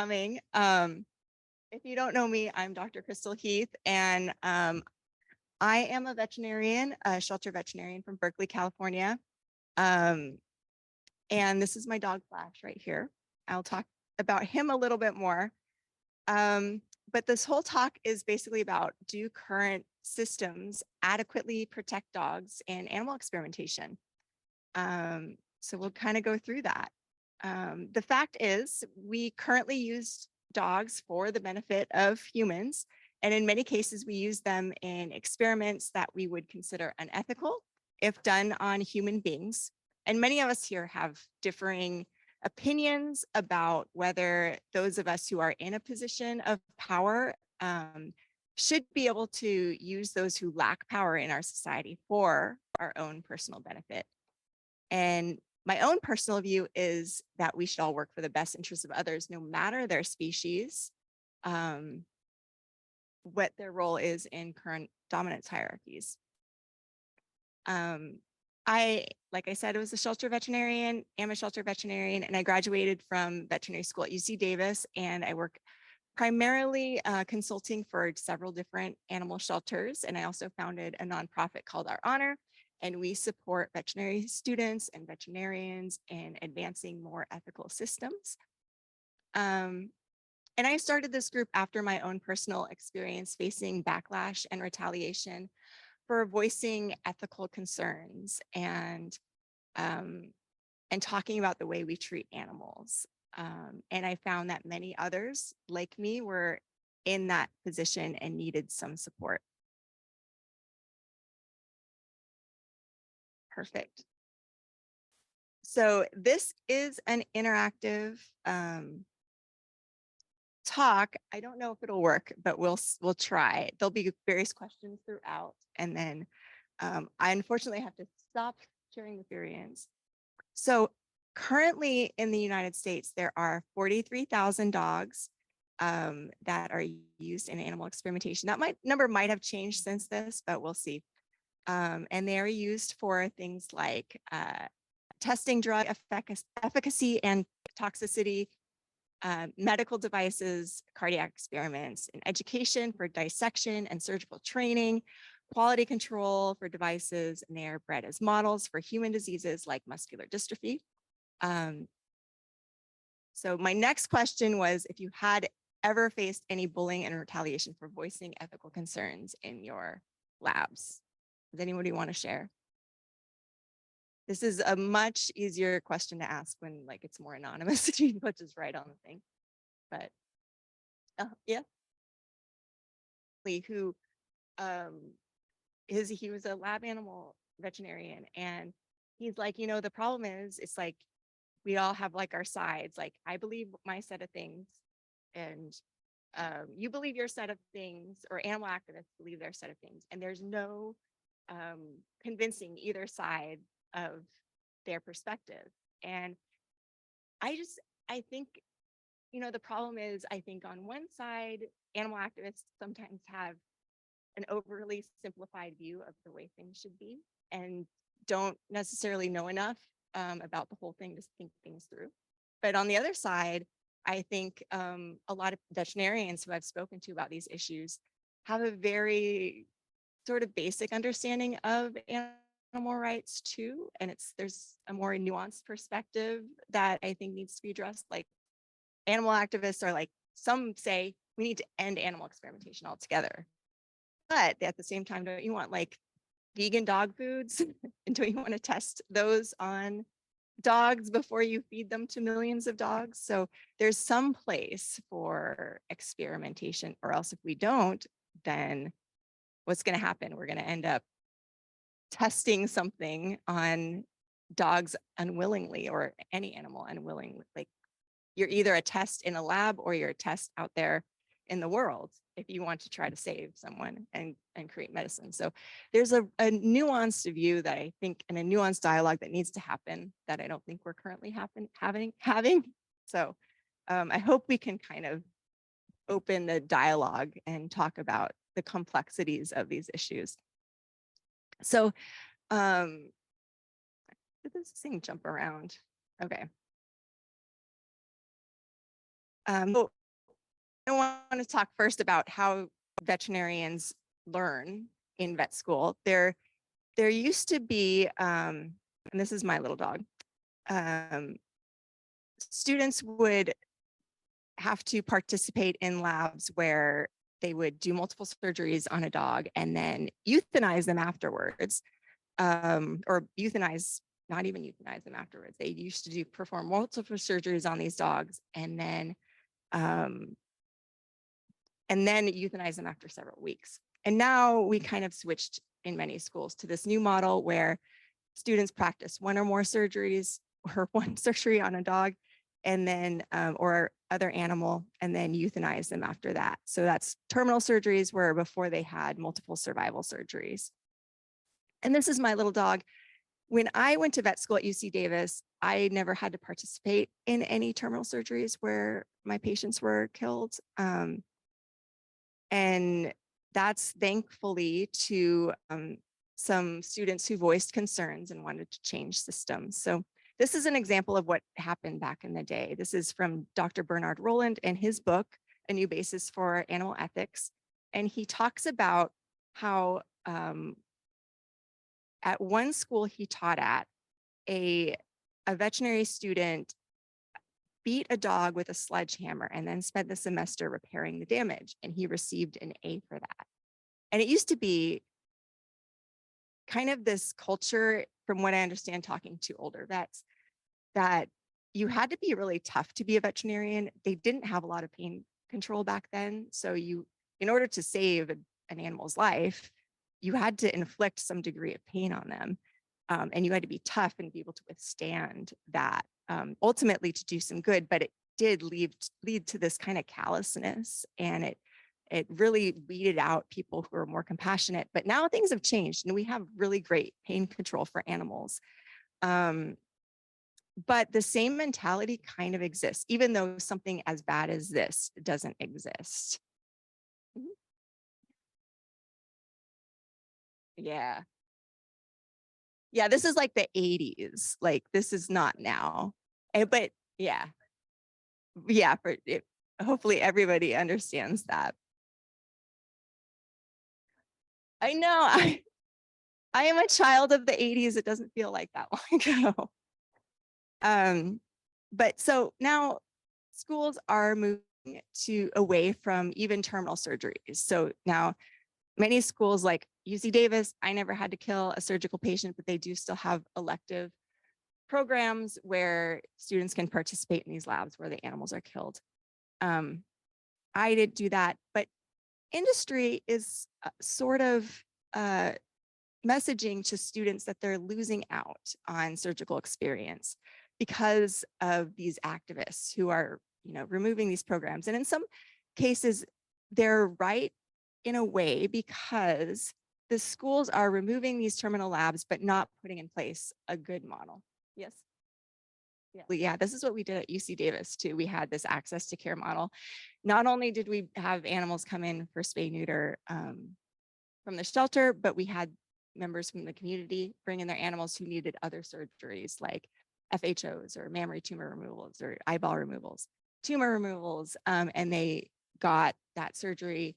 coming. If you don't know me, I'm Dr. Crystal Heath, and I am a veterinarian, a shelter veterinarian from Berkeley, California. And this is my dog Flash right here. I'll talk about him a little bit more. But this whole talk is basically about, do current systems adequately protect dogs in animal experimentation? So we'll kind of go through that. The fact is, we currently use dogs for the benefit of humans. And in many cases, we use them in experiments that we would consider unethical if done on human beings. And many of us here have differing opinions about whether those of us who are in a position of power should be able to use those who lack power in our society for our own personal benefit. And my own personal view is that we should all work for the best interests of others, no matter their species, what their role is in current dominance hierarchies. Like I said, I was a shelter veterinarian, am a shelter veterinarian, and I graduated from veterinary school at UC Davis, and I work primarily consulting for several different animal shelters. And I also founded a nonprofit called Our Honor, and we support veterinary students and veterinarians in advancing more ethical systems. And I started this group after my own personal experience facing backlash and retaliation for voicing ethical concerns and talking about the way we treat animals. And I found that many others like me were in that position and needed some support. Perfect. So this is an interactive talk. I don't know if it'll work, but we'll try. There'll be various questions throughout, and then I unfortunately have to stop sharing the variants. So currently in the United States, there are 43,000 dogs that are used in animal experimentation. That number might have changed since this, but we'll see. And they are used for things like testing drug efficacy and toxicity, medical devices, cardiac experiments, and education for dissection and surgical training, quality control for devices, and they are bred as models for human diseases like muscular dystrophy. So my next question was, if you had ever faced any bullying and retaliation for voicing ethical concerns in your labs. Does anybody want to share? This is a much easier question to ask when it's more anonymous, which is right on the thing. But yeah, who he was a lab animal veterinarian, and he's like, the problem is, it's like we all have our sides. Like, I believe my set of things, and you believe your set of things, or animal activists believe their set of things, and there's no convincing either side of their perspective. And I think, the problem is, I think on one side, animal activists sometimes have an overly simplified view of the way things should be and don't necessarily know enough about the whole thing to think things through. But on the other side, I think a lot of veterinarians who I've spoken to about these issues have a very sort of basic understanding of animal rights too. And there's a more nuanced perspective that I think needs to be addressed. Like, animal activists are some say we need to end animal experimentation altogether. But at the same time, don't you want vegan dog foods? And don't you want to test those on dogs before you feed them to millions of dogs? So there's some place for experimentation, or else if we don't, then what's going to happen? We're going to end up testing something on dogs unwillingly, or any animal unwillingly. You're either a test in a lab or you're a test out there in the world if you want to try to save someone and create medicine. So there's a nuanced view that I think, and a nuanced dialogue that needs to happen that I don't think we're currently having. So I hope we can kind of open the dialogue and talk about the complexities of these issues. So did this thing jump around? Okay. So I want to talk first about how veterinarians learn in vet school. There used to be, and this is my little dog, students would have to participate in labs where they would do multiple surgeries on a dog and then euthanize them afterwards, or euthanize, not even euthanize them afterwards. They used to perform multiple surgeries on these dogs and then euthanize them after several weeks. And now we kind of switched in many schools to this new model where students practice one or more surgeries or one surgery on a dog and then, or other animal, and then euthanize them after that. So that's terminal surgeries where before they had multiple survival surgeries. And this is my little dog. When I went to vet school at UC Davis, I never had to participate in any terminal surgeries where my patients were killed. And that's thankfully to some students who voiced concerns and wanted to change systems. So this is an example of what happened back in the day. This is from Dr. Bernard Rowland and his book, A New Basis for Animal Ethics. And he talks about how at one school he taught at, a veterinary student beat a dog with a sledgehammer and then spent the semester repairing the damage, and he received an A for that. And it used to be kind of this culture, from what I understand talking to older vets, that you had to be really tough to be a veterinarian. They didn't have a lot of pain control back then. So in order to save an animal's life, you had to inflict some degree of pain on them. And you had to be tough and be able to withstand that, ultimately to do some good, but it did lead to this kind of callousness, and it really weeded out people who are more compassionate. But now things have changed and we have really great pain control for animals. But the same mentality kind of exists, even though something as bad as this doesn't exist. Yeah. Yeah, this is like the 80s. Like, this is not now. But yeah, for it, hopefully everybody understands that. I know. I am a child of the 80s. It doesn't feel like that long ago. But so now schools are moving away from even terminal surgeries. So now many schools like UC Davis, I never had to kill a surgical patient, but they do still have elective programs where students can participate in these labs where the animals are killed. I didn't do that, but industry is sort of messaging to students that they're losing out on surgical experience because of these activists who are, removing these programs. And in some cases, they're right in a way, because the schools are removing these terminal labs, but not putting in place a good model. Yes. Yeah, this is what we did at UC Davis too. We had this access to care model. Not only did we have animals come in for spay neuter from the shelter, but we had members from the community bring in their animals who needed other surgeries like FHOs or mammary tumor removals or eyeball removals, tumor removals, and they got that surgery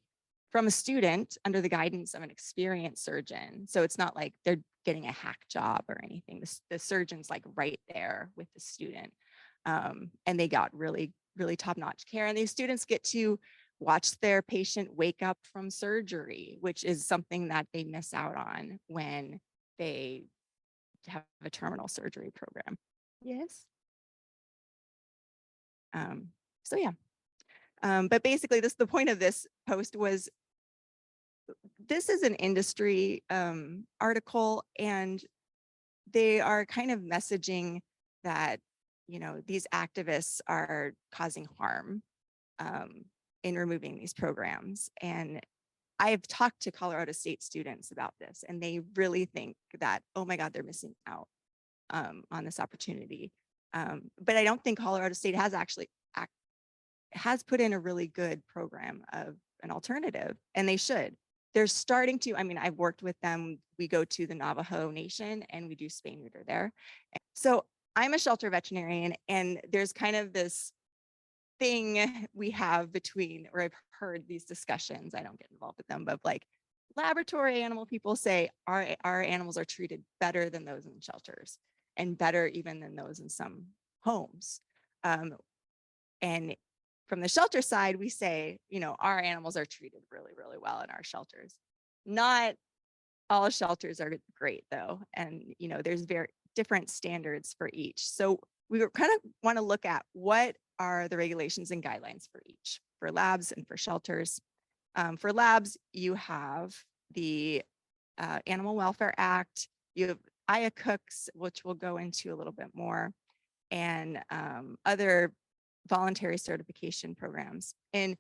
from a student under the guidance of an experienced surgeon. So it's not like they're getting a hack job or anything. The surgeon's like right there with the student. And they got really, really top-notch care. And these students get to watch their patient wake up from surgery, which is something that they miss out on when they have a terminal surgery program. Yes. So yeah. But basically the point of this post was, this is an industry article, and they are kind of messaging that, these activists are causing harm in removing these programs. And I've talked to Colorado State students about this, and they really think that, oh my God, they're missing out on this opportunity. But I don't think Colorado State has put in a really good program of an alternative, and they should. They're starting to, I've worked with them. We go to the Navajo Nation and we do spay neuter there. So I'm a shelter veterinarian, and there's kind of this thing we have between, or I've heard these discussions, I don't get involved with them, but like laboratory animal people say our animals are treated better than those in shelters and better even than those in some homes. And from the shelter side, we say, you know, our animals are treated really, really well in our shelters. Not all shelters are great though. And, you know, there's very different standards for each. So we kind of want to look at what are the regulations and guidelines for each, for labs and for shelters. For labs, you have the Animal Welfare Act, you have IACUCs, which we'll go into a little bit more, and other voluntary certification programs. In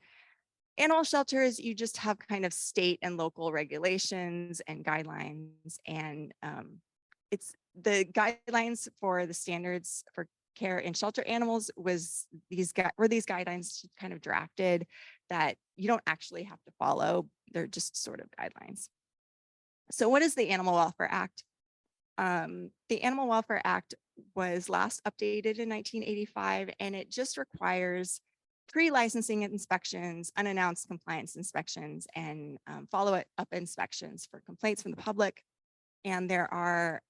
animal shelters, you just have kind of state and local regulations and guidelines, and it's the guidelines for the standards for care in shelter animals was these guidelines kind of drafted that you don't actually have to follow. They're just sort of guidelines. So what is the Animal Welfare Act? The Animal Welfare Act was last updated in 1985, and it just requires pre-licensing inspections, unannounced compliance inspections, and follow-up inspections for complaints from the public. And there are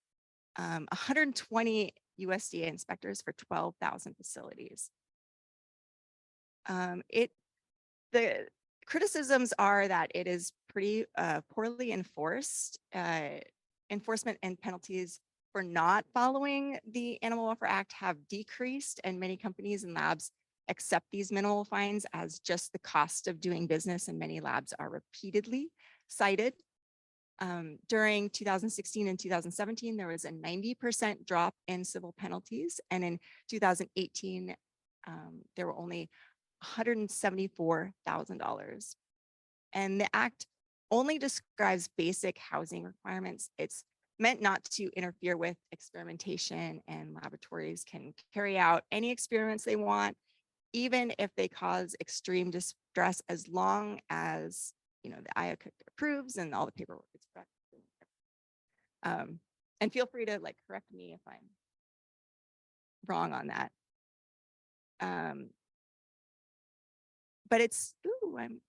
120 USDA inspectors for 12,000 facilities. The criticisms are that it is pretty poorly enforced. Enforcement and penalties for not following the Animal Welfare Act have decreased, and many companies and labs accept these minimal fines as just the cost of doing business, and many labs are repeatedly cited. During 2016 and 2017, there was a 90% drop in civil penalties, and in 2018, there were only $174,000. And the act only describes basic housing requirements. It's meant not to interfere with experimentation, and laboratories can carry out any experiments they want, even if they cause extreme distress, as long as, you know, the IACUC approves and all the paperwork is correct. And feel free to like correct me if I'm wrong on that. But it's, ooh, I'm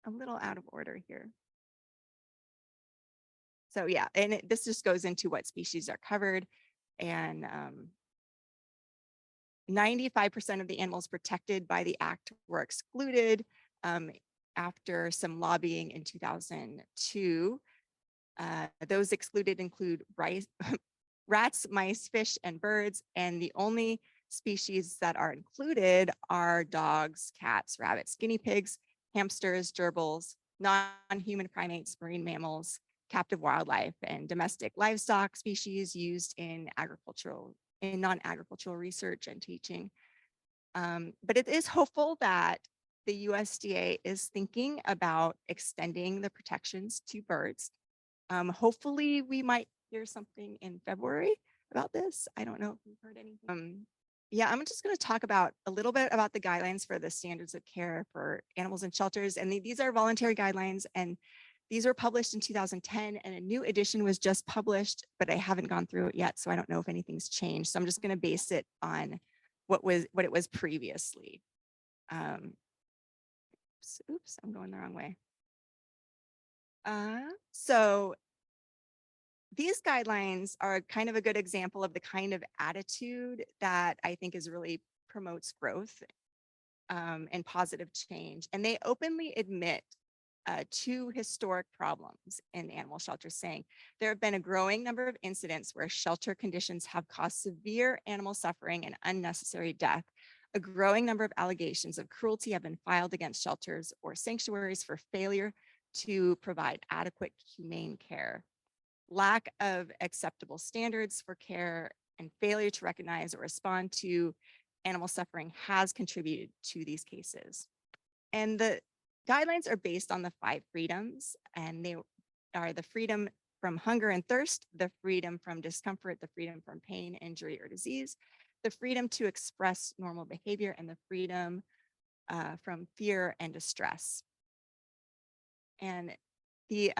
a little out of order here. So yeah, and this just goes into what species are covered, and 95% of the animals protected by the act were excluded after some lobbying in 2002. Those excluded include rats, mice, fish, and birds, and the only species that are included are dogs, cats, rabbits, guinea pigs, hamsters, gerbils, non-human primates, marine mammals, captive wildlife, and domestic livestock species used in non-agricultural research and teaching. But it is hopeful that the USDA is thinking about extending the protections to birds. Hopefully we might hear something in February about this. I don't know if you've heard anything. Yeah, I'm just going to talk about a little bit about the guidelines for the standards of care for animals in shelters. And these are voluntary guidelines, and these were published in 2010, and a new edition was just published, but I haven't gone through it yet, so I don't know if anything's changed. So I'm just going to base it on what it was previously. Oops, I'm going the wrong way. So these guidelines are kind of a good example of the kind of attitude that I think really promotes growth and positive change. And they openly admit two historic problems in animal shelters, saying there have been a growing number of incidents where shelter conditions have caused severe animal suffering and unnecessary death. A growing number of allegations of cruelty have been filed against shelters or sanctuaries for failure to provide adequate humane care. Lack of acceptable standards for care and failure to recognize or respond to animal suffering has contributed to these cases. And the guidelines are based on the 5 freedoms, and they are the freedom from hunger and thirst, the freedom from discomfort, the freedom from pain, injury, or disease, the freedom to express normal behavior, and the freedom from fear and distress. And the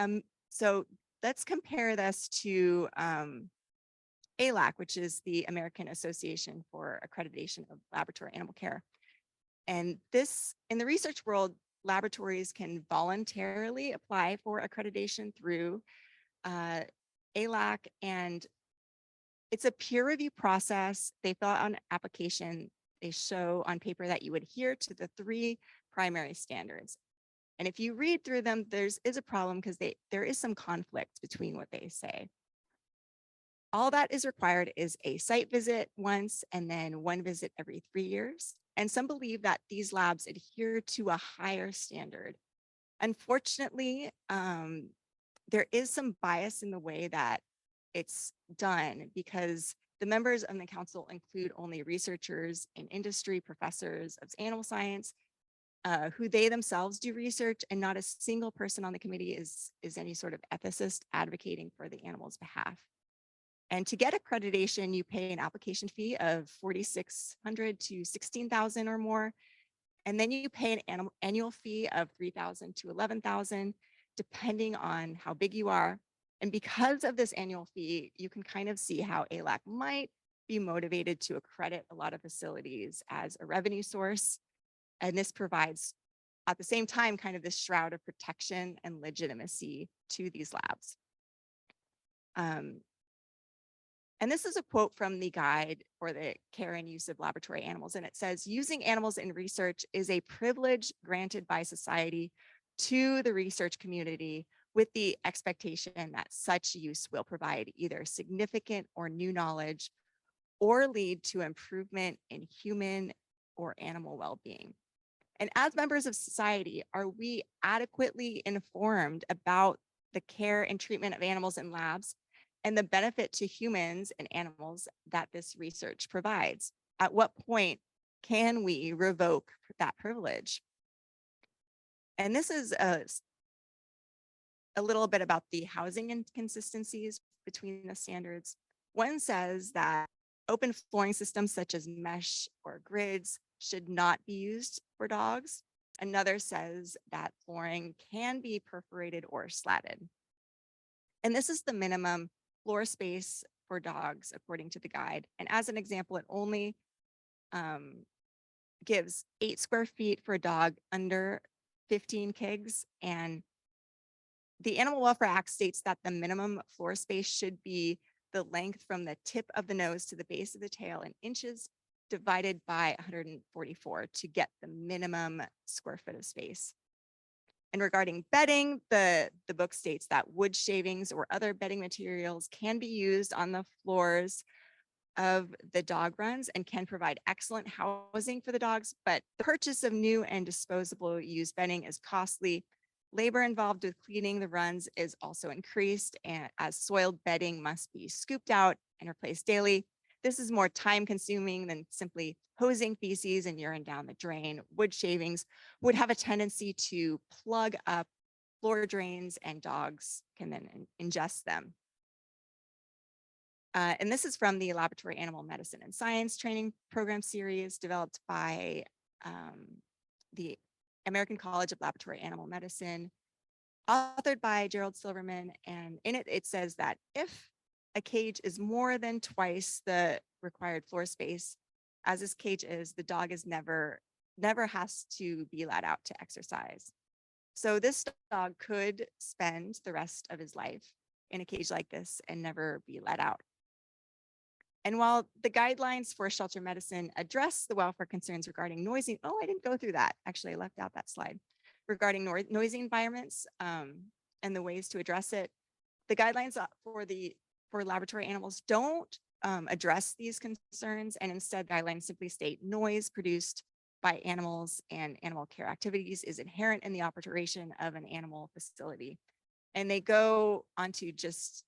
so let's compare this to ALAC, which is the American Association for Accreditation of Laboratory Animal Care. And this, in the research world, laboratories can voluntarily apply for accreditation through ALAC, and it's a peer review process. They fill out an application. They show on paper that you adhere to the 3 primary standards. And if you read through them, is a problem because there is some conflict between what they say. All that is required is a site visit once and then 1 visit every 3 years. And some believe that these labs adhere to a higher standard. Unfortunately, there is some bias in the way that it's done because the members of the council include only researchers and industry professors of animal science who they themselves do research, and not a single person on the committee is any sort of ethicist advocating for the animal's behalf. And to get accreditation, you pay an application fee of $4,600 to $16,000 or more. And then you pay an annual fee of $3,000 to $11,000, depending on how big you are. And because of this annual fee, you can kind of see how ALAC might be motivated to accredit a lot of facilities as a revenue source. And this provides, at the same time, kind of this shroud of protection and legitimacy to these labs. And this is a quote from the guide for the care and use of laboratory animals. And it says, using animals in research is a privilege granted by society to the research community with the expectation that such use will provide either significant or new knowledge or lead to improvement in human or animal well-being. And as members of society, are we adequately informed about the care and treatment of animals in labs and the benefit to humans and animals that this research provides? At what point can we revoke that privilege? And this is a little bit about the housing inconsistencies between the standards. One says that open flooring systems such as mesh or grids should not be used for dogs. Another says that flooring can be perforated or slatted. And this is the minimum floor space for dogs, according to the guide. And as an example, it only gives 8 square feet for a dog under 15 kgs. And the Animal Welfare Act states that the minimum floor space should be the length from the tip of the nose to the base of the tail in inches divided by 144 to get the minimum square foot of space. And regarding bedding, the book states that wood shavings or other bedding materials can be used on the floors of the dog runs and can provide excellent housing for the dogs, but the purchase of new and disposable used bedding is costly. Labor involved with cleaning the runs is also increased, and as soiled bedding must be scooped out and replaced daily. This is more time consuming than simply hosing feces and urine down the drain. Wood shavings would have a tendency to plug up floor drains, and dogs can then ingest them. And this is from the Laboratory Animal Medicine and Science Training Program series developed by the American College of Laboratory Animal Medicine, authored by Gerald Silverman. And in it, it says that if a cage is more than twice the required floor space, as this cage is, the dog is never has to be let out to exercise. So this dog could spend the rest of his life in a cage like this and never be let out. And while the guidelines for shelter medicine address the welfare concerns regarding noisy, I didn't go through that. Actually, I left out that slide regarding noisy environments and the ways to address it. The guidelines for laboratory animals don't address these concerns, and instead guidelines simply state noise produced by animals and animal care activities is inherent in the operation of an animal facility. And they go on to just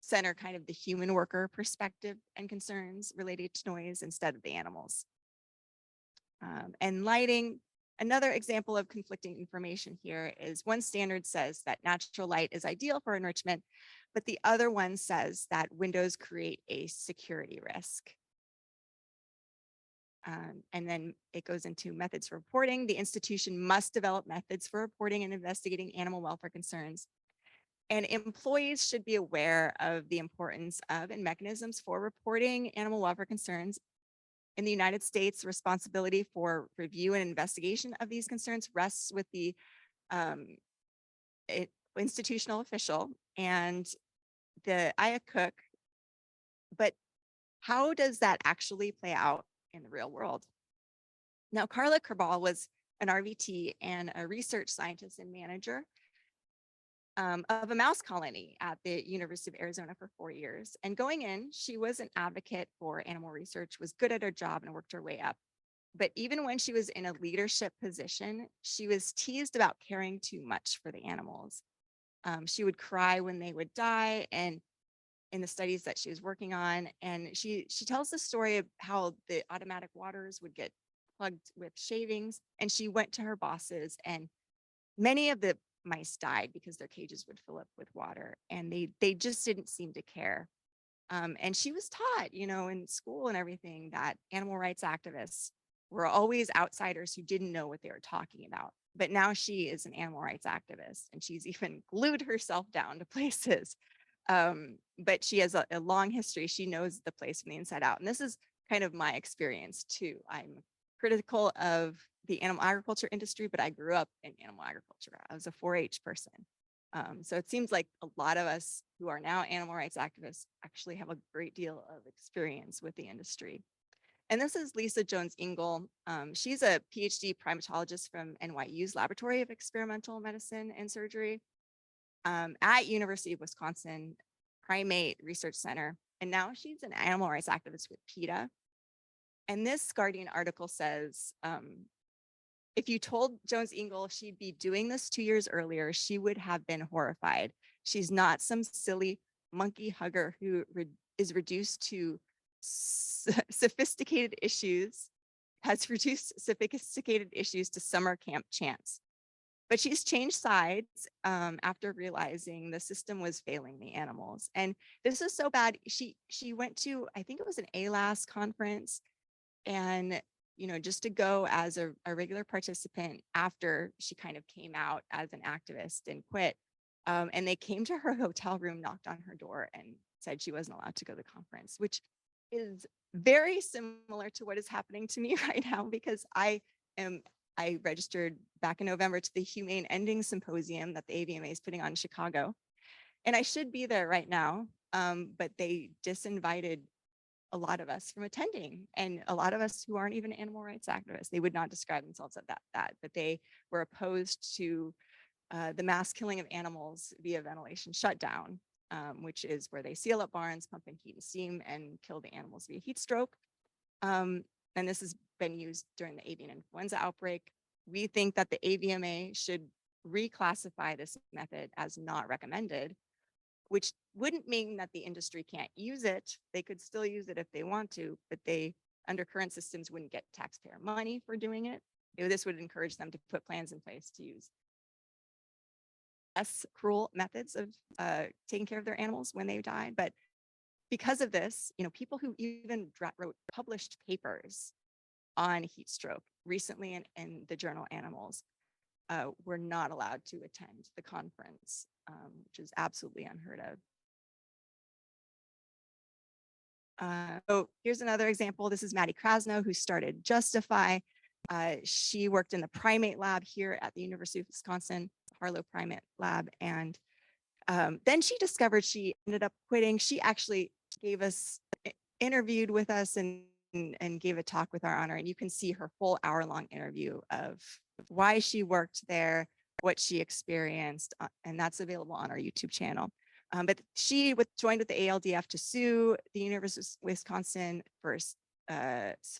center kind of the human worker perspective and concerns related to noise instead of the animals. And lighting, another example of conflicting information here is one standard says that natural light is ideal for enrichment, but the other one says that windows create a security risk. And then it goes into methods for reporting. The institution must develop methods for reporting and investigating animal welfare concerns. And employees should be aware of the importance of and mechanisms for reporting animal welfare concerns In the United States, responsibility for review and investigation of these concerns rests with the um, institutional official and the IACUC. But how does that actually play out in the real world? Now, Carla Kerbal was an RVT and a research scientist and manager of a mouse colony at the University of Arizona for 4 years. And going in, she was an advocate for animal research, was good at her job, and worked her way up. But even when she was in a leadership position, she was teased about caring too much for the animals. She would cry when they would die, and in the studies that she was working on. And she tells the story of how the automatic waters would get plugged with shavings. And she went to her bosses, and many of the mice died because their cages would fill up with water, and they just didn't seem to care. And she was taught, in school and everything, that animal rights activists were always outsiders who didn't know what they were talking about. But now she is an animal rights activist, and she's even glued herself down to places. But she has a long history. She knows the place from the inside out. And this is kind of my experience too. I'm critical of the animal agriculture industry, but I grew up in animal agriculture. I was a 4-H person. So it seems like a lot of us who are now animal rights activists actually have a great deal of experience with the industry. And this is Lisa Jones-Engel. She's a PhD primatologist from NYU's Laboratory of Experimental Medicine and Surgery at University of Wisconsin Primate Research Center. And now she's an animal rights activist with PETA. And this Guardian article says, if you told Jones-Engel she'd be doing this 2 years earlier, she would have been horrified. She's not some silly monkey hugger who is reduced to sophisticated issues, has reduced sophisticated issues to summer camp chants. But she's changed sides after realizing the system was failing the animals. And this is so bad. She went to, I think it was an ALAS conference, and just to go as a regular participant after she kind of came out as an activist and quit. And they came to her hotel room, knocked on her door, and said she wasn't allowed to go to the conference, which is very similar to what is happening to me right now, because I registered back in November to the Humane Ending Symposium that the AVMA is putting on in Chicago. And I should be there right now, but they disinvited a lot of us from attending, and a lot of us who aren't even animal rights activists. They would not describe themselves as that, but they were opposed to the mass killing of animals via ventilation shutdown, which is where they seal up barns, pump in heat and steam, and kill the animals via heat stroke. And this has been used during the avian influenza outbreak. We think that the AVMA should reclassify this method as not recommended, which wouldn't mean that the industry can't use it. They could still use it if they want to, but they, under current systems, wouldn't get taxpayer money for doing it. This would encourage them to put plans in place to use less cruel methods of taking care of their animals when they die. But because of this, people who even wrote published papers on heat stroke recently in the journal Animals were not allowed to attend the conference, which is absolutely unheard of. So here's another example. This is Maddie Krasno, who started Justify. She worked in the primate lab here at the University of Wisconsin, Harlow Primate Lab. And then she discovered she ended up quitting. She actually interviewed with us and gave a talk with our honor. And you can see her full hour-long interview of why she worked there, what she experienced, and that's available on our YouTube channel. But she joined with the ALDF to sue the University of Wisconsin for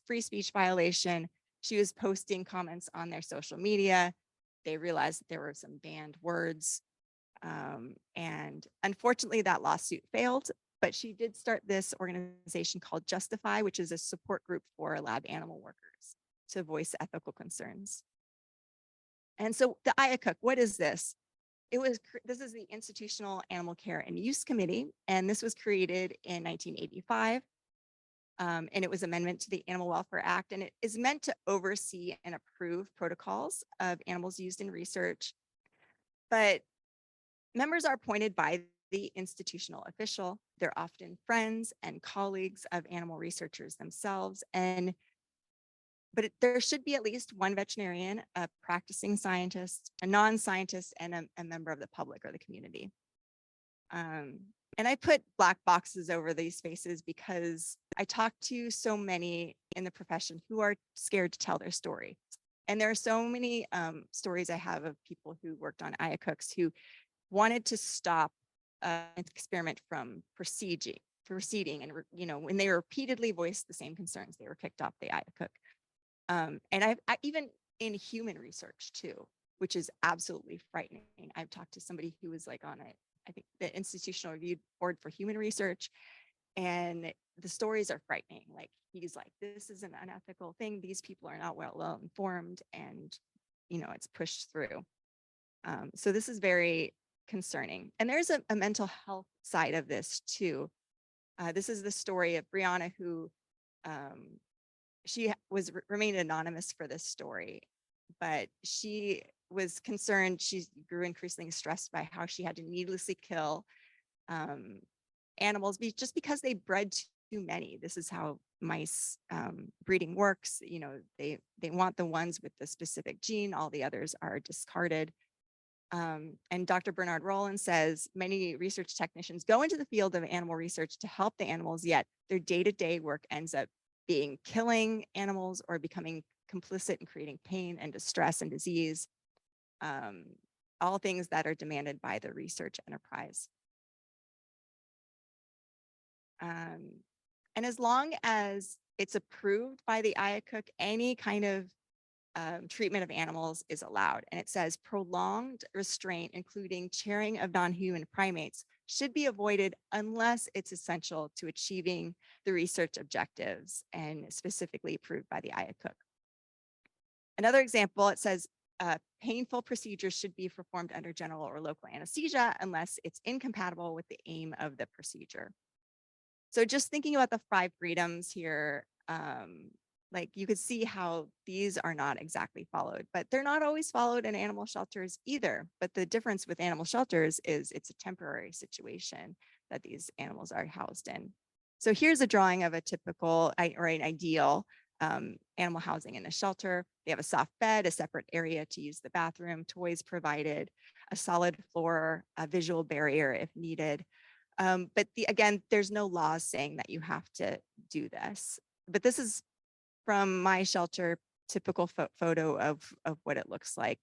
free speech violation. She was posting comments on their social media. They realized that there were some banned words. And unfortunately, that lawsuit failed, but she did start this organization called Justify, which is a support group for lab animal workers to voice ethical concerns. And so the IACUC, what is this? This is the Institutional Animal Care and Use Committee, and this was created in 1985. And it was amendment to the Animal Welfare Act, and it is meant to oversee and approve protocols of animals used in research. But members are appointed by the institutional official. They're often friends and colleagues of animal researchers themselves. But there should be at least one veterinarian, a practicing scientist, a non-scientist, and a member of the public or the community. And I put black boxes over these spaces because I talk to so many in the profession who are scared to tell their story. And there are so many stories I have of people who worked on IACUCs who wanted to stop an experiment from proceeding. And when they repeatedly voiced the same concerns, they were kicked off the IACUC. And I even in human research too, which is absolutely frightening. I've talked to somebody who was like on I think the Institutional Review Board for Human Research, and the stories are frightening. Like he's like, this is an unethical thing. These people are not well informed, and it's pushed through. So this is very concerning. And there's a mental health side of this too. This is the story of Brianna, who she remained anonymous for this story, but she was concerned. She grew increasingly stressed by how she had to needlessly kill animals just because they bred too many. This is how mice breeding works. They want the ones with the specific gene. All the others are discarded. And Dr. Bernard Rowland says many research technicians go into the field of animal research to help the animals, yet their day-to-day work ends up being killing animals or becoming complicit in creating pain and distress and disease, all things that are demanded by the research enterprise. And as long as it's approved by the IACUC, any kind of treatment of animals is allowed. And it says prolonged restraint, including chairing of non-human primates, should be avoided unless it's essential to achieving the research objectives and specifically approved by the IACUC. Another example, it says painful procedures should be performed under general or local anesthesia unless it's incompatible with the aim of the procedure. So just thinking about the 5 freedoms here, like you could see how these are not exactly followed, but they're not always followed in animal shelters either. But the difference with animal shelters is it's a temporary situation that these animals are housed in. So here's a drawing of a typical or an ideal animal housing in a shelter. They have a soft bed, a separate area to use the bathroom, toys provided, a solid floor, a visual barrier if needed. But again, there's no laws saying that you have to do this. But this is from my shelter, typical photo of what it looks like.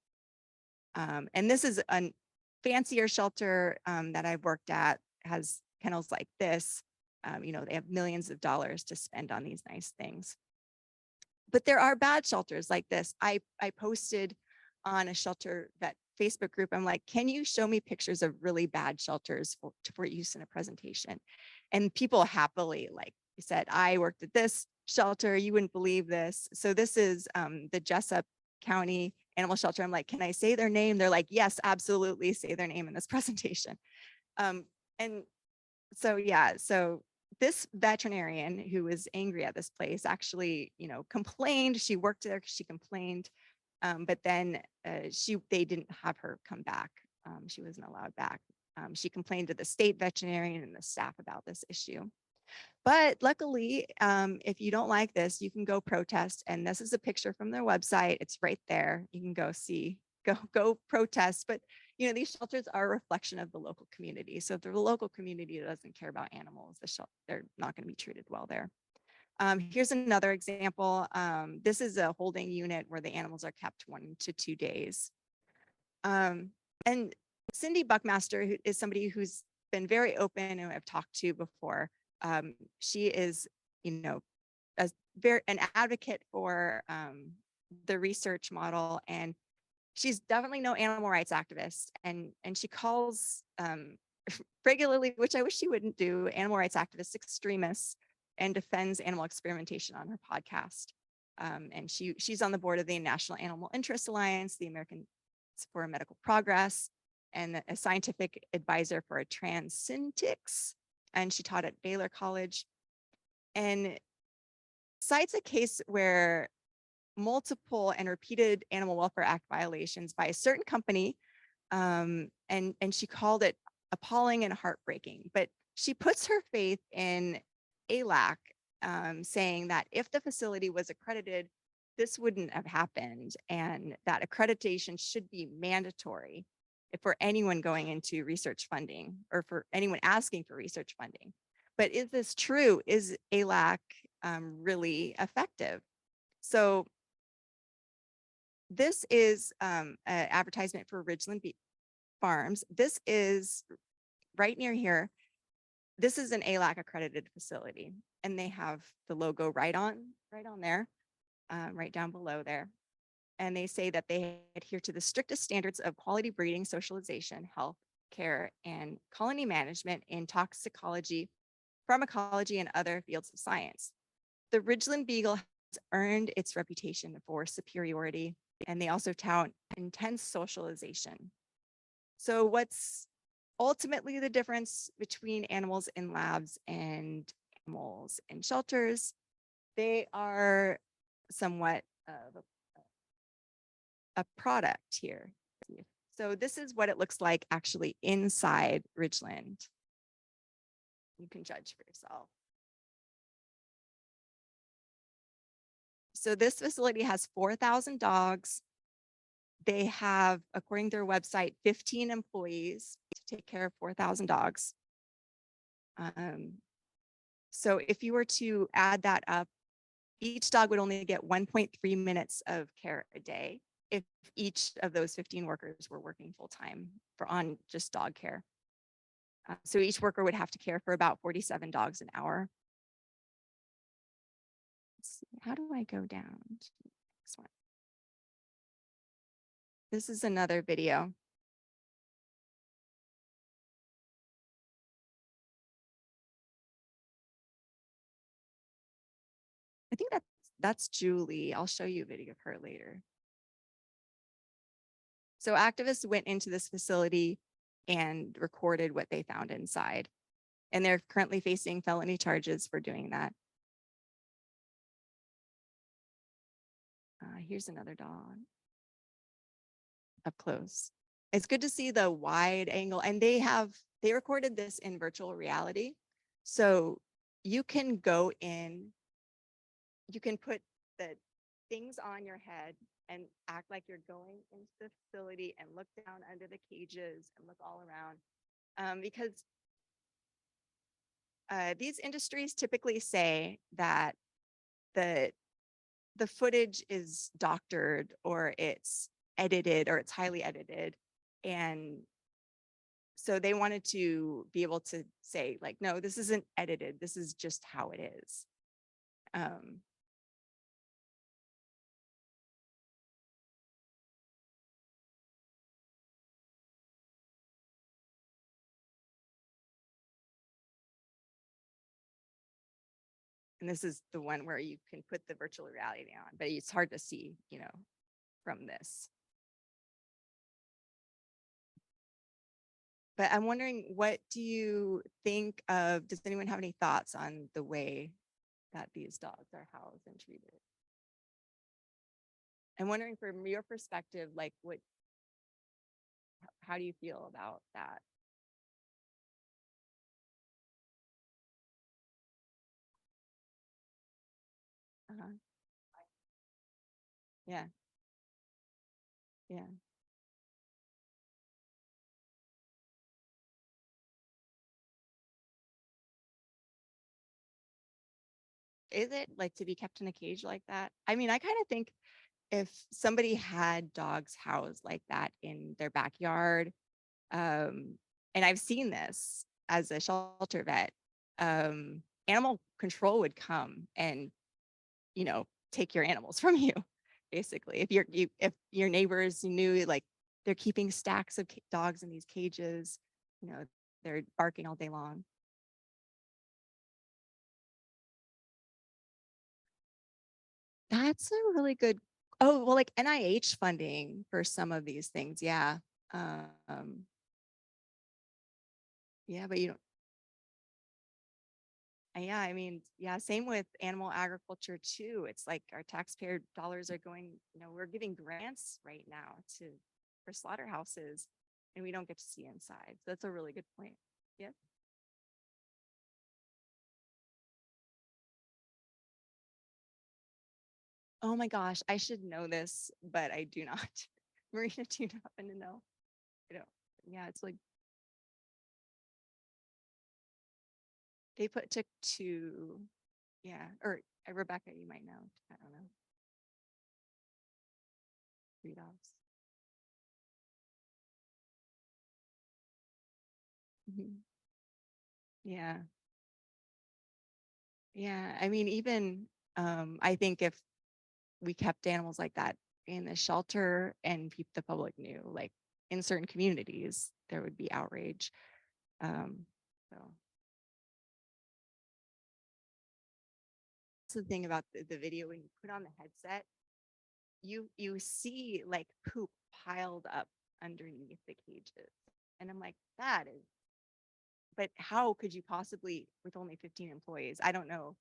And this is a fancier shelter that I've worked at, has kennels like this. They have millions of dollars to spend on these nice things. But there are bad shelters like this. I posted on a shelter vet Facebook group. I'm like, can you show me pictures of really bad shelters for use in a presentation? And people happily said, I worked at this shelter, you wouldn't believe this. So this is the Jessup County Animal Shelter. I'm like, can I say their name? They're like, yes, absolutely, say their name in this presentation. And so, yeah, so this veterinarian who was angry at this place actually, complained. She worked there because she complained, but then they didn't have her come back. She wasn't allowed back. She complained to the state veterinarian and the staff about this issue. But luckily, if you don't like this, you can go protest. And this is a picture from their website. It's right there. You can go see, go protest. But these shelters are a reflection of the local community. So if the local community doesn't care about animals, they're not going to be treated well there. Here's another example. This is a holding unit where the animals are kept 1 to 2 days. And Cindy Buckmaster, who is somebody who's been very open and I've talked to before. She is, an advocate for the research model, and she's definitely no animal rights activist. And she calls regularly, which I wish she wouldn't do, animal rights activists extremists, and defends animal experimentation on her podcast. And she's on the board of the National Animal Interest Alliance, the American for Medical Progress, and a scientific advisor for a Transyntics. And she taught at Baylor College, and cites a case where multiple and repeated Animal Welfare Act violations by a certain company, and she called it appalling and heartbreaking. But she puts her faith in ALAC, saying that if the facility was accredited, this wouldn't have happened, and that accreditation should be mandatory for anyone going into research funding or for anyone asking for research funding. But is this true? Is ALAC really effective? So this is an advertisement for Ridgeland Farms. This is right near here. This is an ALAC accredited facility, and they have the logo right on there, right down below there. And they say that they adhere to the strictest standards of quality breeding, socialization, health care, and colony management in toxicology, pharmacology, and other fields of science. The Ridgeland Beagle has earned its reputation for superiority, and they also tout intense socialization. So what's ultimately the difference between animals in labs and animals in shelters? They are somewhat of a product here. So this is what it looks like actually inside Ridgeland. You can judge for yourself. So this facility has 4,000 dogs. They have, according to their website, 15 employees to take care of 4,000 dogs. So if you were to add that up, each dog would only get 1.3 minutes of care a day if each of those 15 workers were working full-time on just dog care. So each worker would have to care for about 47 dogs an hour. Let's see, how do I go down to the next one? This is another video. I think that's Julie. I'll show you a video of her later. So activists went into this facility and recorded what they found inside. And they're currently facing felony charges for doing that. Here's another dog up close. It's good to see the wide angle, and they recorded this in virtual reality. So you can go in, you can put the things on your head and act like you're going into the facility and look down under the cages and look all around. Because these industries typically say that the footage is doctored or it's edited or it's highly edited. And so they wanted to be able to say like, no, this isn't edited. This is just how it is. And this is the one where you can put the virtual reality on, but it's hard to see, from this. But I'm wondering, what do you think of, does anyone have any thoughts on the way that these dogs are housed and treated? I'm wondering from your perspective, like how do you feel about that? Uh-huh. Yeah. Yeah. Is it like to be kept in a cage like that? I mean, I kind of think if somebody had dogs housed like that in their backyard, and I've seen this as a shelter vet, animal control would come and, take your animals from you, basically. If your neighbors knew like they're keeping stacks of dogs in these cages, they're barking all day long. That's a really good. Oh, well, like NIH funding for some of these things. Yeah. Yeah, but you don't. Yeah, I mean, yeah, same with animal agriculture too. It's like our taxpayer dollars are going, we're giving grants right now for slaughterhouses. and we don't get to see inside. So that's a really good point. Yeah. Oh my gosh, I should know this, but I do not. Marina, do you happen to know? I don't. Yeah, it's like they took two. Yeah, or Rebecca, you might know. I don't know. 3 dogs. Mhm. Yeah. Yeah. I mean, even I think if we kept animals like that in the shelter and the public knew, like in certain communities, there would be outrage. So that's the thing about the video when you put on the headset, you see like poop piled up underneath the cages. And I'm like, that is, but how could you possibly, with only 15 employees? I don't know.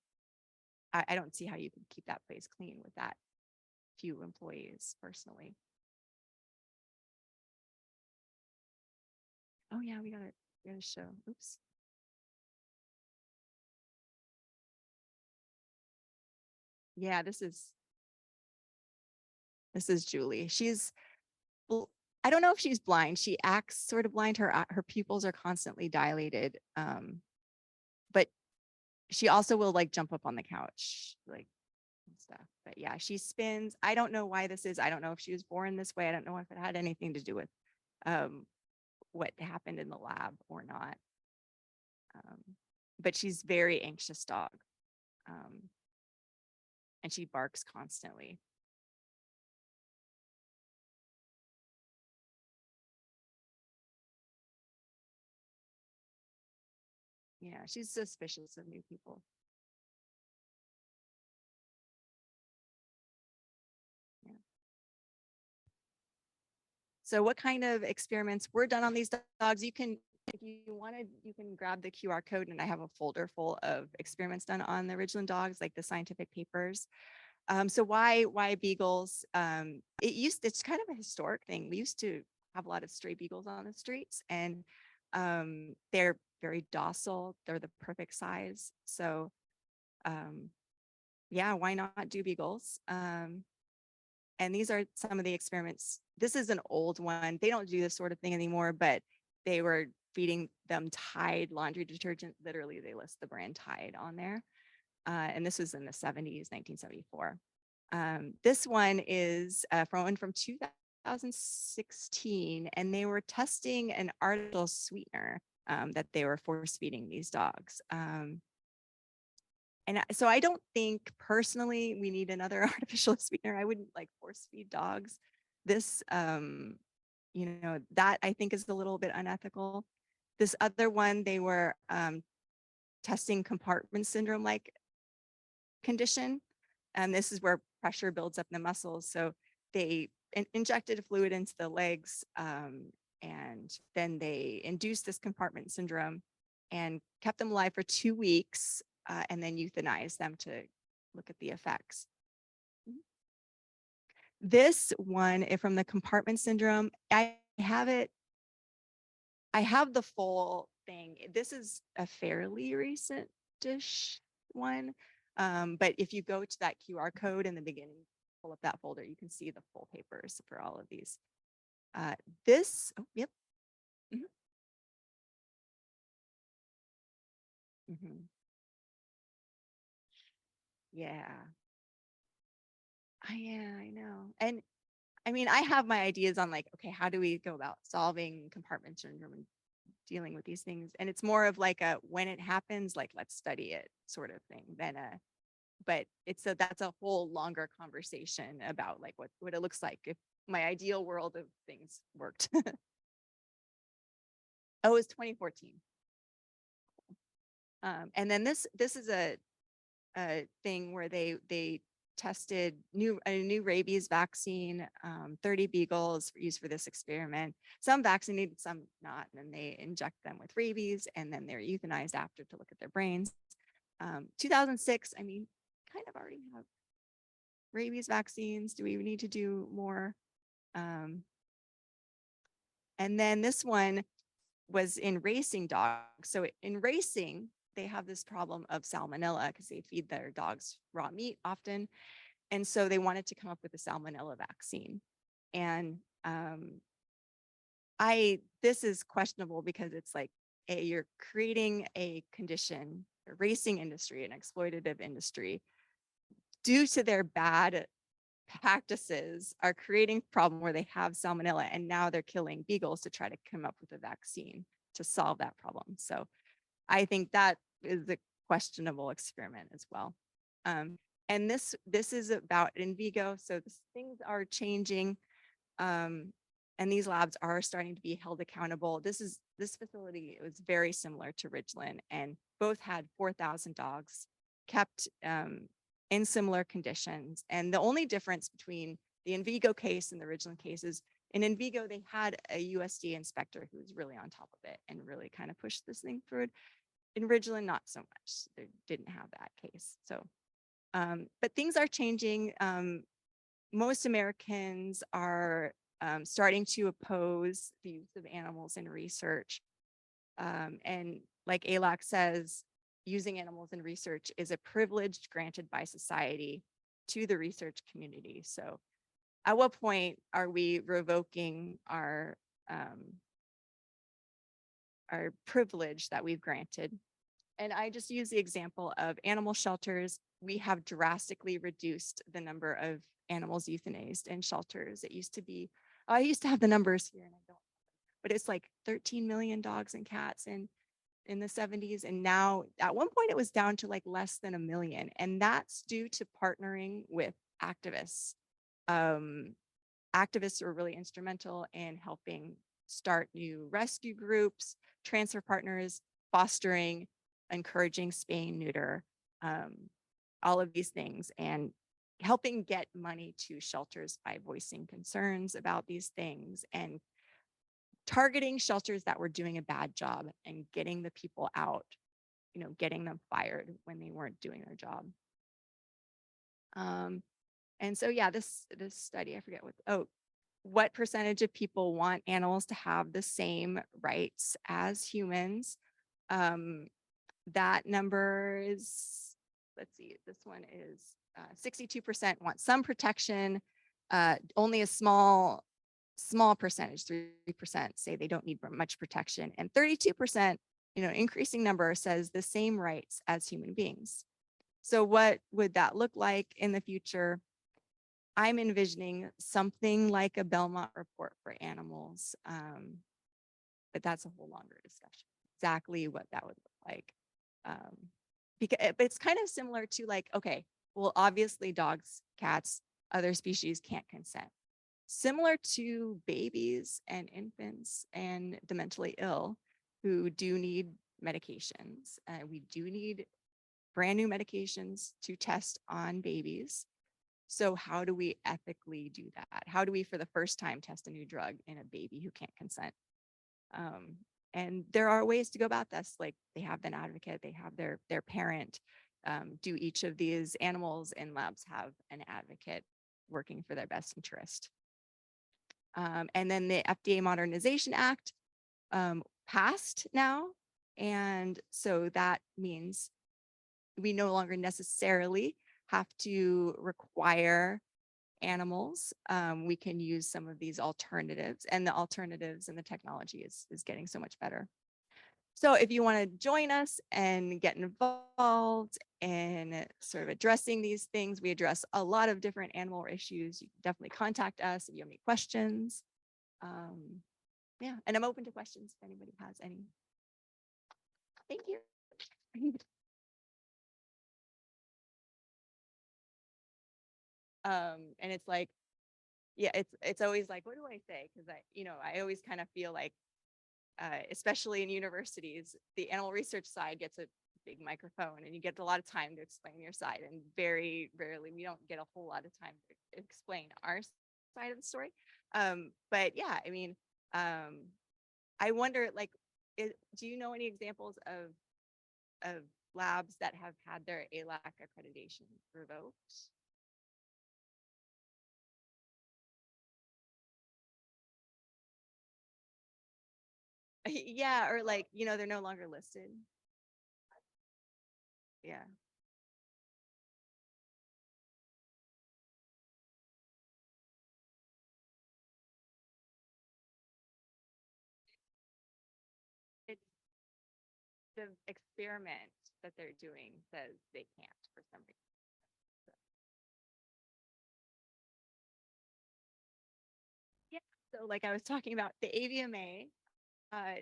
I don't see how you could keep that place clean with that few employees personally. Oh yeah, we gotta show. Oops. Yeah, this is Julie. I don't know if she's blind. She acts sort of blind. Her pupils are constantly dilated. But she also will like jump up on the couch, like and stuff. But yeah, she spins. I don't know why this is. I don't know if she was born this way. I don't know if it had anything to do with um what happened in the lab or not. Um, but she's very anxious dog. Um, and she barks constantly. Yeah, she's suspicious of new people. Yeah. So what kind of experiments were done on these dogs? You can, if you wanted, you can grab the QR code, and I have a folder full of experiments done on the Ridgeland dogs, like the scientific papers. So why beagles? It's kind of a historic thing. We used to have a lot of stray beagles on the streets, and they're very docile. They're the perfect size. So um, yeah, why not do beagles? And these are some of the experiments. This is an old one. They don't do this sort of thing anymore, but they were feeding them Tide laundry detergent. Literally, they list the brand Tide on there. And this was in the 70s, 1974. This one is from 2016, and they were testing an artificial sweetener that they were force feeding these dogs. And so I don't think personally we need another artificial sweetener. I wouldn't like force feed dogs. This, that I think is a little bit unethical. This other one, they were testing compartment syndrome like condition. And this is where pressure builds up in the muscles. So they injected fluid into the legs, and then they induced this compartment syndrome and kept them alive for 2 weeks, and then euthanized them to look at the effects. This one from the compartment syndrome, I have it. I have the full thing. This is a fairly recent-ish one. But if you go to that QR code in the beginning, pull up that folder, you can see the full papers for all of these. Yep. Mhm. Mhm. Yeah. Yeah, I know. And I mean, I have my ideas on like, okay, how do we go about solving compartment syndrome and dealing with these things? And it's more of like a when it happens, like let's study it sort of thing than but that's a whole longer conversation about like what it looks like if my ideal world of things worked. Oh, it was 2014. And then this is a thing where they tested a new rabies vaccine, 30 beagles used for this experiment. Some vaccinated, some not, and then they inject them with rabies, and then they're euthanized after to look at their brains. 2006, I mean, kind of already have rabies vaccines. Do we need to do more? And then this one was in racing dogs. So in racing, they have this problem of salmonella because they feed their dogs raw meat often. And so they wanted to come up with a salmonella vaccine. And this is questionable because it's like, you're creating a condition, a racing industry, an exploitative industry, due to their bad practices are creating a problem where they have salmonella and now they're killing beagles to try to come up with a vaccine to solve that problem. So I think that is a questionable experiment as well. And this is about in vivo. So things are changing. And these labs are starting to be held accountable. This facility was very similar to Ridgeland, and both had 4,000 dogs kept in similar conditions. And the only difference between the in vivo case and the Ridgeland case is in vivo, they had a USDA inspector who was really on top of it and really kind of pushed this thing forward. In Ridgeland, not so much. They didn't have that case. So, but things are changing. Most Americans are starting to oppose the use of animals in research. And like ALAC says, using animals in research is a privilege granted by society to the research community. So at what point are we revoking our privilege that we've granted? And I just use the example of animal shelters. We have drastically reduced the number of animals euthanized in shelters. It used to be, I used to have the numbers here and I don't, but it's like 13 million dogs and cats in the 70s. And now at one point it was down to like less than 1 million. And that's due to partnering with activists. Activists were really instrumental in helping start new rescue groups, transfer partners, fostering, encouraging spay and neuter, all of these things, and helping get money to shelters by voicing concerns about these things and targeting shelters that were doing a bad job and getting the people out, getting them fired when they weren't doing their job. And so, yeah, this study, I forget what percentage of people want animals to have the same rights as humans. That number is, let's see, this one is 62% want some protection. Only a small percentage, 3% say they don't need much protection. And 32%, increasing number, says the same rights as human beings. So what would that look like in the future? I'm envisioning something like a Belmont report for animals, but that's a whole longer discussion, exactly what that would look like. But it's kind of similar to like, okay, well, obviously dogs, cats, other species can't consent. Similar to babies and infants and the mentally ill who do need medications. We do need brand new medications to test on babies. So how do we ethically do that? How do we, for the first time, test a new drug in a baby who can't consent? And there are ways to go about this. Like they have an advocate, they have their parent. Do each of these animals in labs have an advocate working for their best interest? And then the FDA Modernization Act passed now. And so that means we no longer necessarily have to require animals. We can use some of these alternatives, and the alternatives and the technology is getting so much better. So if you want to join us and get involved in sort of addressing these things, we address a lot of different animal issues. You can definitely contact us if you have any questions. Yeah, and I'm open to questions if anybody has any. Thank you. And it's like, yeah, it's always like, what do I say? Because I always kind of feel like, especially in universities, the animal research side gets a big microphone and you get a lot of time to explain your side. And very rarely, we don't get a whole lot of time to explain our side of the story. But yeah, I mean, I wonder, like, do you know any examples of labs that have had their ALAC accreditation revoked? Yeah, or like, they're no longer listed. Yeah. It's the experiment that they're doing says they can't for some reason. Yeah. So like I was talking about, the AVMA uh,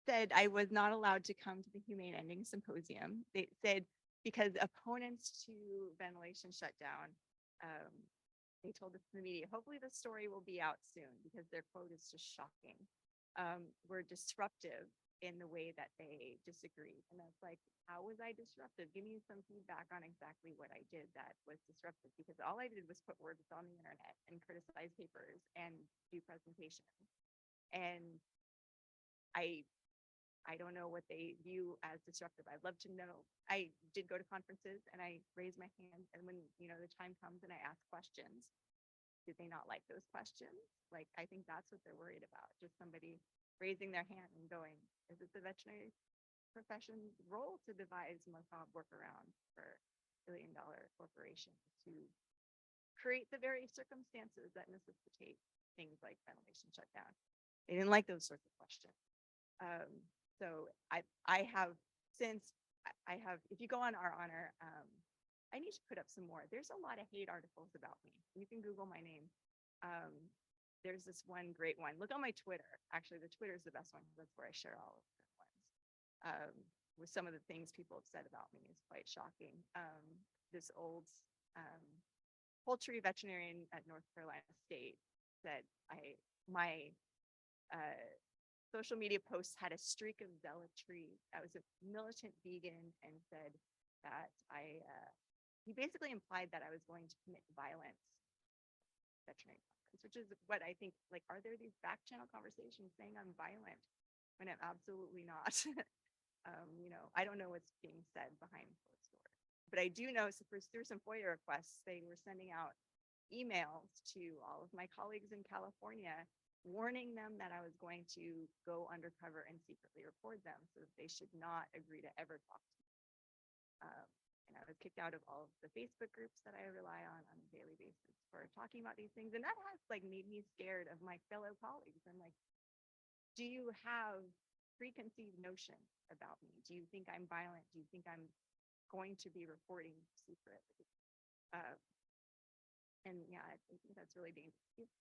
said I was not allowed to come to the Humane Ending Symposium. They said because opponents to ventilation shutdown, um, they told this to the media, hopefully the story will be out soon because their quote is just shocking. Were disruptive in the way that they disagree. And that's like, how was I disruptive? Give me some feedback on exactly what I did that was disruptive, because all I did was put words on the internet and criticize papers and do presentations. And I I don't know what they view as disruptive. I'd love to know. I did go to conferences and I raised my hand, and when the time comes and I ask questions, did they not like those questions? Like, I think that's what they're worried about. Just somebody raising their hand and going, is it the veterinary profession's role to devise macabre workarounds for billion-dollar corporations to create the very circumstances that necessitate things like ventilation shutdown? They didn't like those sorts of questions. Um, so I have since I have, if you go on Our Honor, I need to put up some more. There's a lot of hate articles about me. You can Google my name. Um, there's this one great one. Look on my Twitter. Actually, the Twitter is the best one because that's where I share all of the ones. With some of the things people have said about me is quite shocking. This old um, poultry veterinarian at North Carolina State said my uh, social media posts had a streak of zealotry. I was a militant vegan and said that he basically implied that I was going to commit violence, veterinary violence, which is what I think, like, are there these back channel conversations saying I'm violent when I'm absolutely not? I don't know what's being said behind closed doors, but I do know, so through some FOIA requests, they were sending out emails to all of my colleagues in California warning them that I was going to go undercover and secretly record them so that they should not agree to ever talk to me. And I was kicked out of all of the Facebook groups that I rely on a daily basis for talking about these things. And that has like made me scared of my fellow colleagues. I'm like, do you have preconceived notions about me? Do you think I'm violent? Do you think I'm going to be reporting secretly? Uh, and yeah, I think that's really dangerous.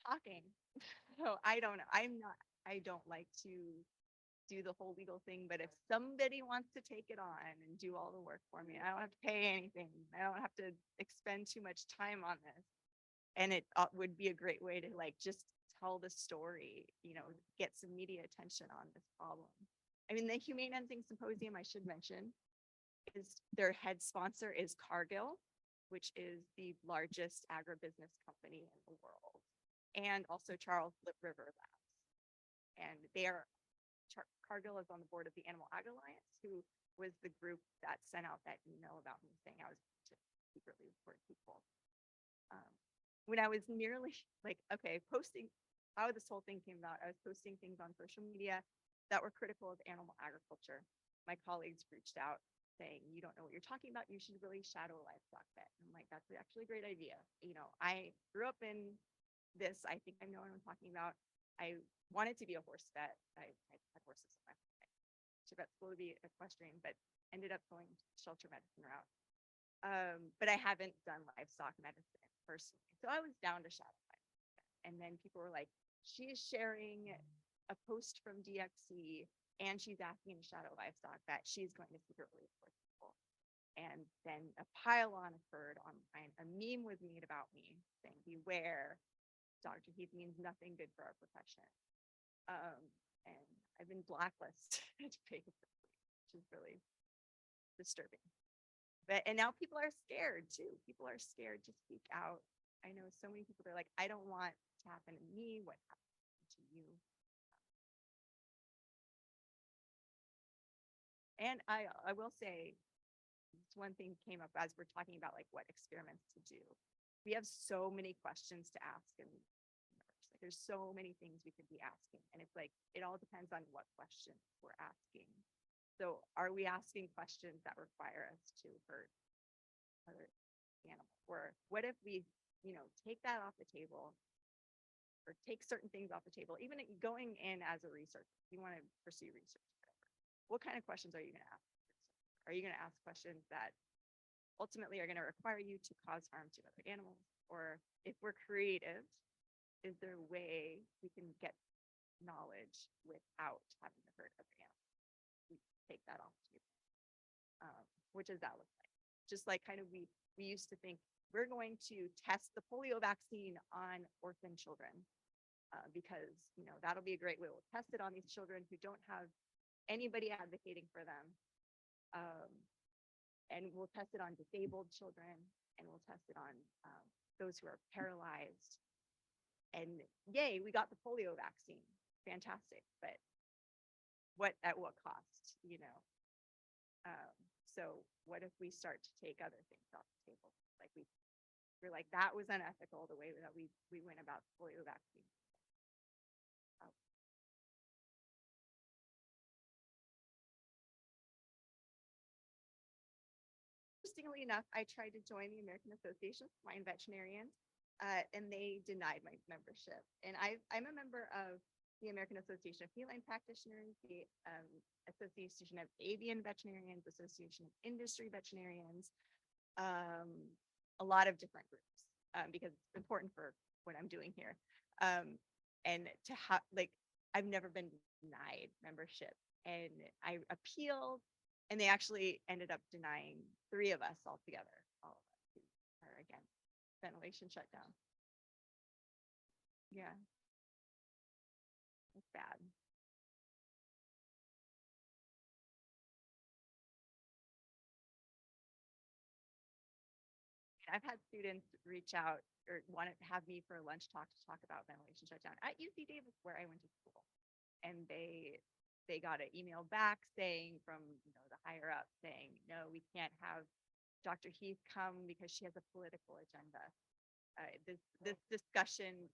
Talking. So I don't know. I don't like to do the whole legal thing, but if somebody wants to take it on and do all the work for me, I don't have to pay anything. I don't have to expend too much time on this. And it would be a great way to like just tell the story, get some media attention on this problem. I mean, the Humane Ending Symposium, I should mention, is their head sponsor is Cargill, which is the largest agribusiness company in the world, and also Charles River Labs. And Cargill is on the board of the Animal Ag Alliance, who was the group that sent out that email about me saying I was to secretly report people. Um, when I was nearly like, okay, posting how this whole thing came about, I was posting things on social media that were critical of animal agriculture. My colleagues reached out saying, you don't know what you're talking about. You should really shadow a livestock vet. I'm like, that's actually a great idea. I grew up in this. I think I know what I'm talking about. I wanted to be a horse vet. I had horses in my life. To vet school to be equestrian, but ended up going shelter medicine route. But I haven't done livestock medicine personally. So I was down to shadow livestock. And then people were like, she is sharing a post from DXC and she's asking to shadow livestock that she's going to secretly report people. And then a pile on occurred online. A meme was made about me saying, beware, Dr. Heath means nothing good for our profession. And I've been blacklisted, which is really disturbing. And now people are scared too. People are scared to speak out. I know so many people, they're like, I don't want to happen to me what happened to you. And I will say, this one thing came up as we're talking about like what experiments to do. We have so many questions to ask, and like there's so many things we could be asking, and it's like it all depends on what question we're asking. So are we asking questions that require us to hurt other animals? Or what if we, take that off the table, or take certain things off the table, even going in as a researcher, if you want to pursue research, whatever. What kind of questions are you going to ask? Are you going to ask questions that ultimately are going to require you to cause harm to other animals? Or if we're creative, is there a way we can get knowledge without having to hurt other animals? We take that off the table. What does that look like? Just like kind of we used to think we're going to test the polio vaccine on orphan children because that'll be a great way. We'll test it on these children who don't have anybody advocating for them, and we'll test it on disabled children, and we'll test it on those who are paralyzed. And yay, we got the polio vaccine, fantastic. But at what cost? So what if we start to take other things off the table? Like we're like, that was unethical, the way that we went about the polio vaccine. Interestingly enough, I tried to join the American Association of Swine Veterinarians, and they denied my membership. And I'm a member of the American Association of Feline Practitioners, the Association of Avian Veterinarians, Association of Industry Veterinarians, a lot of different groups, because it's important for what I'm doing here. And to have, I've never been denied membership, and I appealed, and they actually ended up denying 3 of us altogether, all of us who are against ventilation shutdown. Yeah, it's bad. I've had students reach out or want to have me for a lunch talk to talk about ventilation shutdown at UC Davis, where I went to school. And they got an email back saying from the higher up saying, no, we can't have Dr. Heath come because she has a political agenda. This discussion,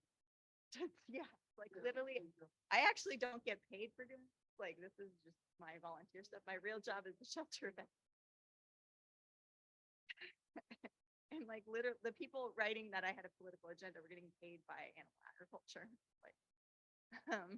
yeah, like literally, I actually don't get paid for doing this. Like this is just my volunteer stuff. My real job is the shelter vet. And like literally the people writing that I had a political agenda were getting paid by animal agriculture. Like, um,